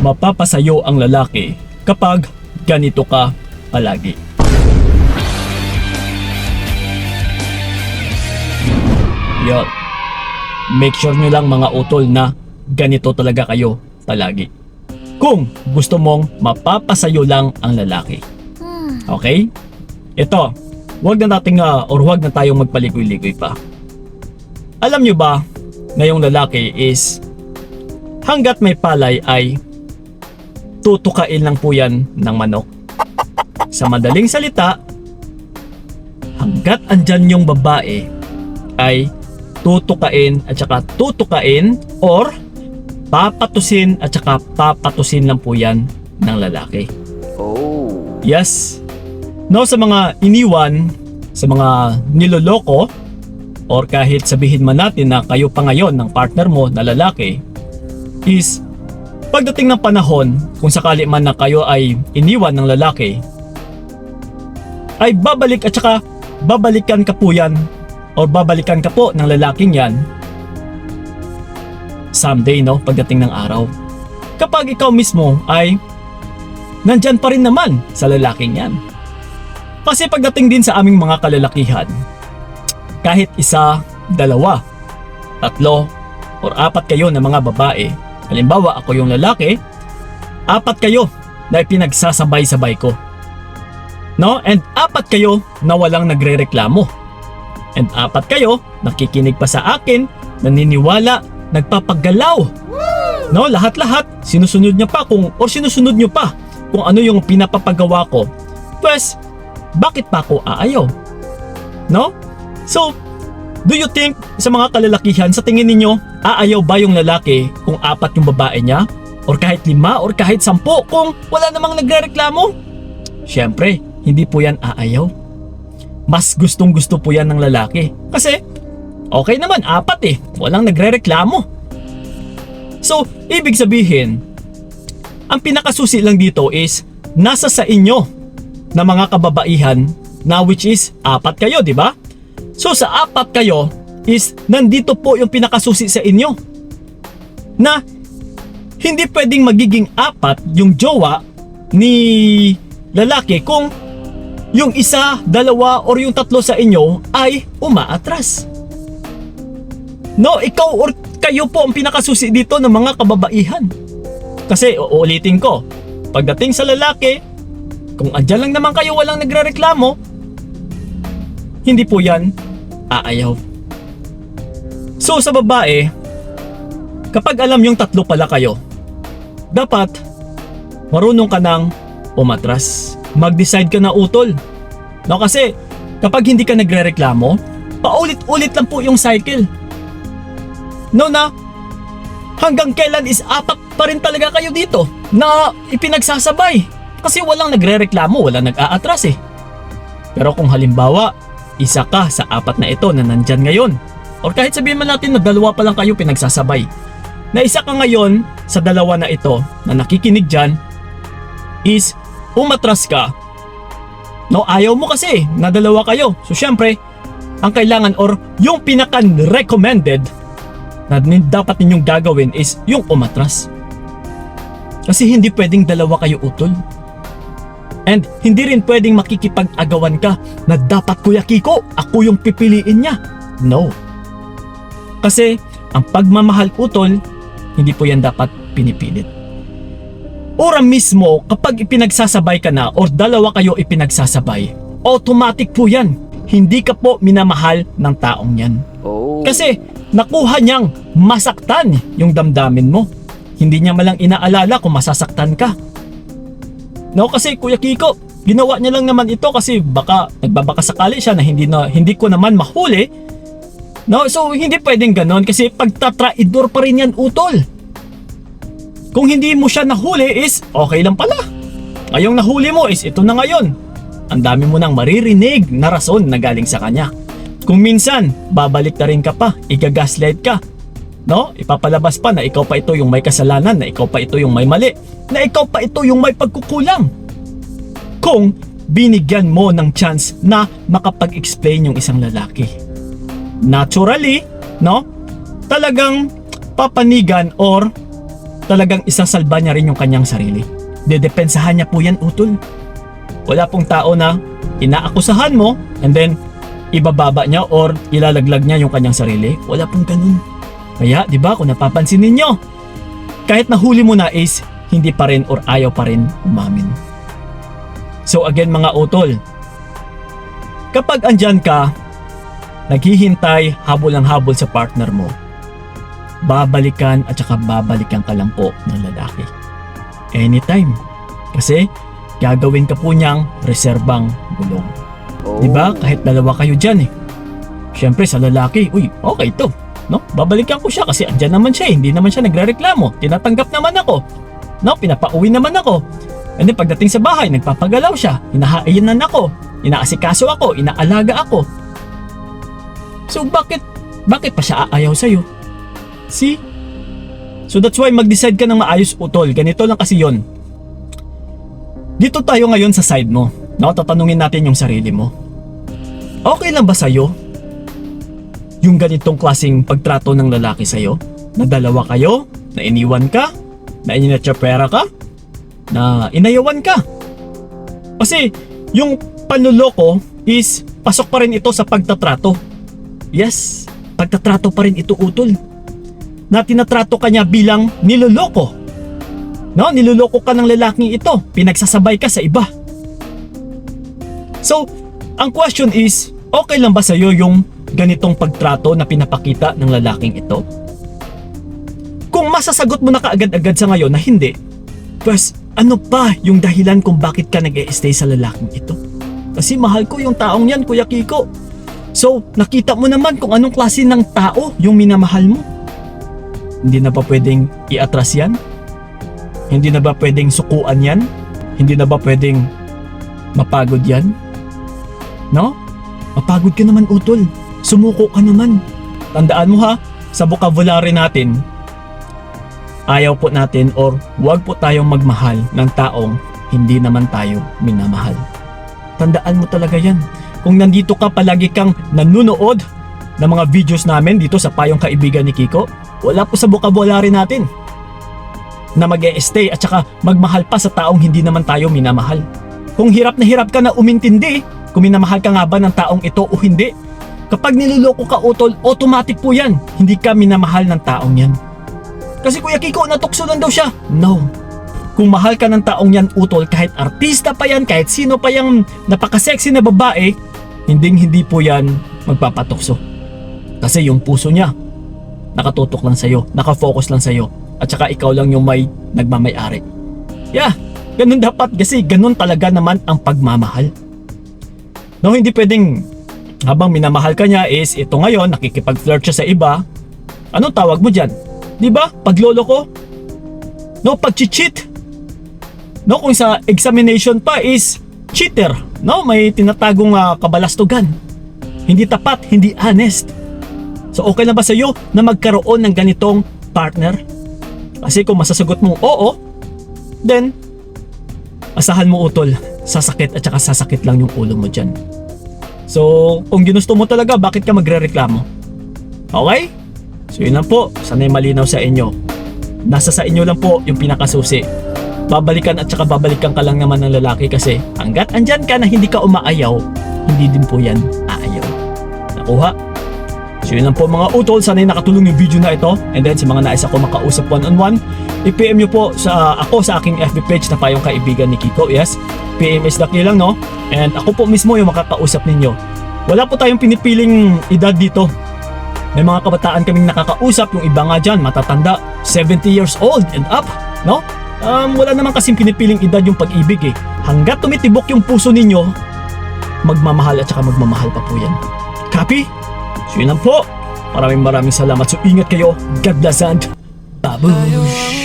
mapapasayo ang lalaki kapag ganito ka palagi? Yun. Make sure nyo lang mga utol na ganito talaga kayo palagi. Kung gusto mong mapapasayo lang ang lalaki. Okay? Ito, wag na tayong magpaligoy-ligoy pa. Alam nyo ba, ngayong lalaki is hanggat may palay ay tutukain lang po yan ng manok. Sa madaling salita, hanggat andyan yung babae ay tutukain at saka tutukain or papatusin at saka papatusin lang po yan ng lalaki. Oh. Yes. No, sa mga iniwan, sa mga niloloko, or kahit sabihin man natin na kayo pa ngayon ng partner mo na lalaki, is pagdating ng panahon, kung sakali man na kayo ay iniwan ng lalaki, ay babalik at saka babalikan ka po yan or babalikan ka po ng lalaking yan someday, no, pagdating ng araw. Kapag ikaw mismo ay nandyan pa rin naman sa lalaking yan. Kasi pagdating din sa aming mga kalalakihan, kahit isa, dalawa, tatlo, or apat kayo na mga babae, halimbawa ako yung lalaki, apat kayo na pinagsasabay-sabay ko. No? And apat kayo na walang nagrereklamo. And apat kayo nakikinig pa sa akin, naniniwala, nagpapagalaw. No, lahat-lahat sinusunod niyo pa sinusunod niyo pa kung ano yung pinapapagawa ko. Pues, bakit pa ako aayaw? No? So, do you think sa mga kalalakihan, sa tingin ninyo, aayaw ba yung lalaki kung apat yung babae niya? Or kahit 5 or kahit 10 kung wala namang nagrereklamo? Syempre, hindi po yan aayaw. Mas gustong-gusto po yan ng lalaki. Kasi, okay naman, 4 walang nagrereklamo. So, ibig sabihin, ang pinakasusi lang dito is nasa sa inyo na mga kababaihan na which is 4 kayo, di ba? So, sa 4 kayo is nandito po yung pinakasusi sa inyo na hindi pwedeng magiging 4 yung jowa ni lalaki kung yung 1, 2 or yung 3 sa inyo ay umaatras. No, ikaw or kayo po ang pinakasusi dito ng mga kababaihan. Kasi uulitin ko, pagdating sa lalaki, kung andyan lang naman kayo walang nagrereklamo, hindi po yan aayaw. So sa babae, kapag alam yung 3 pala kayo, dapat marunong ka nang umatras. Mag-decide ka na utol. No, kasi kapag hindi ka nagrereklamo, paulit-ulit lang po yung cycle. No, na hanggang kailan is 4 pa rin talaga kayo dito na ipinagsasabay. Kasi walang nagrereklamo, walang nag-aatras eh. Pero kung halimbawa, isa ka sa 4 na ito na nandyan ngayon, or kahit sabihin man natin na 2 pa lang kayo pinagsasabay, na isa ka ngayon sa 2 na ito na nakikinig dyan, is umatras ka. No, ayaw mo kasi na 2 kayo. So syempre, ang kailangan or yung pinaka-recommended na dapat ninyong gagawin is yung umatras. Kasi hindi pwedeng 2 kayo utol. And hindi rin pwedeng makikipag-agawan ka na dapat Kuya Kiko, ako yung pipiliin niya. No. Kasi ang pagmamahal utol, hindi po yan dapat pinipilit. Ora mismo, kapag ipinagsasabay ka na or 2 kayo ipinagsasabay, automatic po yan. Hindi ka po minamahal ng taong yan. Oh. Kasi nakuha niyang masaktan yung damdamin mo. Hindi niya malang inaalala kung masasaktan ka. No, kasi Kuya Kiko, ginawa niya lang naman ito kasi baka nagbabaka sakali siya na hindi ko naman mahuli. No, so hindi pwedeng ganon kasi pagtatraidor pa rin yan utol. Kung hindi mo siya nahuli is okay lang pala. Ngayong nahuli mo is ito na ngayon. Ang dami mo nang maririnig na rason na galing sa kanya. Kung minsan, babalik na rin ka pa, igagaslight ka. No? Ipapalabas pa na ikaw pa ito yung may kasalanan, na ikaw pa ito yung may mali, na ikaw pa ito yung may pagkukulang. Kung binigyan mo ng chance na makapag-explain yung isang lalaki. Naturally, no? Talagang papanigan or talagang isasalba niya rin yung kanyang sarili. Dedepensahan niya po yan, utol. Wala pong tao na inaakusahan mo and then ibababa niya or ilalaglag niya yung kanyang sarili. Wala pong ganun. Kaya, di ba, kung napapansin ninyo, kahit nahuli mo na is, hindi pa rin or ayaw pa rin umamin. So again mga utol, kapag andyan ka, naghihintay, habol ang habol sa partner mo, babalikan at saka babalikan ka lang po ng lalaki. Anytime. Kasi gagawin ka po niyang reserbang gulong. Diba? Kahit dalawa kayo dyan eh. Siyempre sa lalaki, uy, okay to. No? Babalikan ko siya kasi andyan naman siya eh. Hindi naman siya nagrereklamo. Tinatanggap naman ako. No? Pinapauwi naman ako. And then pagdating sa bahay, nagpapagalaw siya. Hinahainan ako. Inaasikaso ako. Inaalaga ako. So bakit pa siya aayaw sa'yo? See? So that's why mag-decide ka ng maayos, utol. Ganito lang kasi yon. Dito tayo ngayon sa side mo. No? Tatanungin natin yung sarili mo. Okay lang ba sa'yo yung ganitong klaseng pagtrato ng lalaki sa'yo? Na dalawa kayo? Na iniwan ka? Na ininatsyapera ka? Na inayawan ka? Kasi yung panluloko is pasok pa rin ito sa pagtatrato. Yes, pagtatrato pa rin ito, utol. Na tinatrato ka niya bilang niloloko. No, niloloko ka ng lalaking ito. Pinagsasabay ka sa iba. So, ang question is, okay lang ba sa'yo yung ganitong pagtrato na pinapakita ng lalaking ito? Kung masasagot mo na kaagad-agad sa ngayon na hindi, pues ano pa yung dahilan kung bakit ka nag-e-stay sa lalaking ito? Kasi mahal ko yung taong yan, Kuya Kiko. So, nakita mo naman kung anong klase ng tao yung minamahal mo. Hindi na ba pwedeng iatras yan? Hindi na ba pwedeng sukuan yan? Hindi na ba pwedeng mapagod yan? No? Mapagod ka naman, utol. Sumuko ka naman. Tandaan mo ha, sa vocabulary natin, ayaw po natin or wag po tayong magmahal ng taong hindi naman tayo minamahal. Tandaan mo talaga yan. Kung nandito ka palagi kang nanunood ng mga videos namin dito sa Payong Kaibigan ni Kiko, wala po sa vocabulary natin na mag-e-stay at saka magmahal pa sa taong hindi naman tayo minamahal. Kung hirap na hirap ka na umintindi kung minamahal ka nga ba ng taong ito o hindi, kapag niloloko ka, utol, automatic po yan. Hindi ka minamahal ng taong yan. Kasi Kuya Kiko, natukso lang daw siya. No. Kung mahal ka ng taong yan, utol, kahit artista pa yan, kahit sino pa yung napaka-sexy na babae, hindi po yan magpapatukso. Kasi yung puso niya, nakatutok lang sa'yo, nakafocus lang sa'yo, at saka ikaw lang yung may nagmamay-ari. Yeah, ganun dapat kasi ganun talaga naman ang pagmamahal. No, hindi pwedeng habang minamahal ka niya is ito ngayon, nakikipag-flirt siya sa iba. Anong tawag mo dyan? Diba? Pagloloko? No, pag-cheat. No, kung sa examination pa is cheater. No, may tinatagong kabalastugan. Hindi tapat, hindi honest. So okay na ba sa'yo na magkaroon ng ganitong partner? Kasi kung masasagot mong oo, then asahan mo, utol, sasakit at saka sasakit lang yung ulo mo dyan. So kung ginusto mo talaga, bakit ka magre-reklamo? Okay? So yun lang po, sana'y malinaw sa inyo. Nasa sa inyo lang po yung pinakasusi. Babalikan at saka babalikan ka lang naman ng lalaki kasi hanggat andyan ka na hindi ka umaayaw, hindi din po yan aayaw. Nakuha? So yun lang po mga utol, sana'y nakatulong yung video na ito. And then sa mga nais ako makausap one-on-one, i-PM nyo po ako sa aking FB page na Payong Kaibigan ni Kiko. Yes, PM is lucky lang, no? And ako po mismo yung makakausap ninyo. Wala po tayong pinipiling edad dito. May mga kabataan kaming nakakausap, yung iba nga dyan matatanda, 70 years old and up, no? Wala naman kasing pinipiling edad yung pag-ibig eh. Hanggat tumitibok yung puso ninyo, magmamahal at saka magmamahal pa po yan. Copy? So yun lang po. Maraming salamat. So ingat kayo. God bless and babush!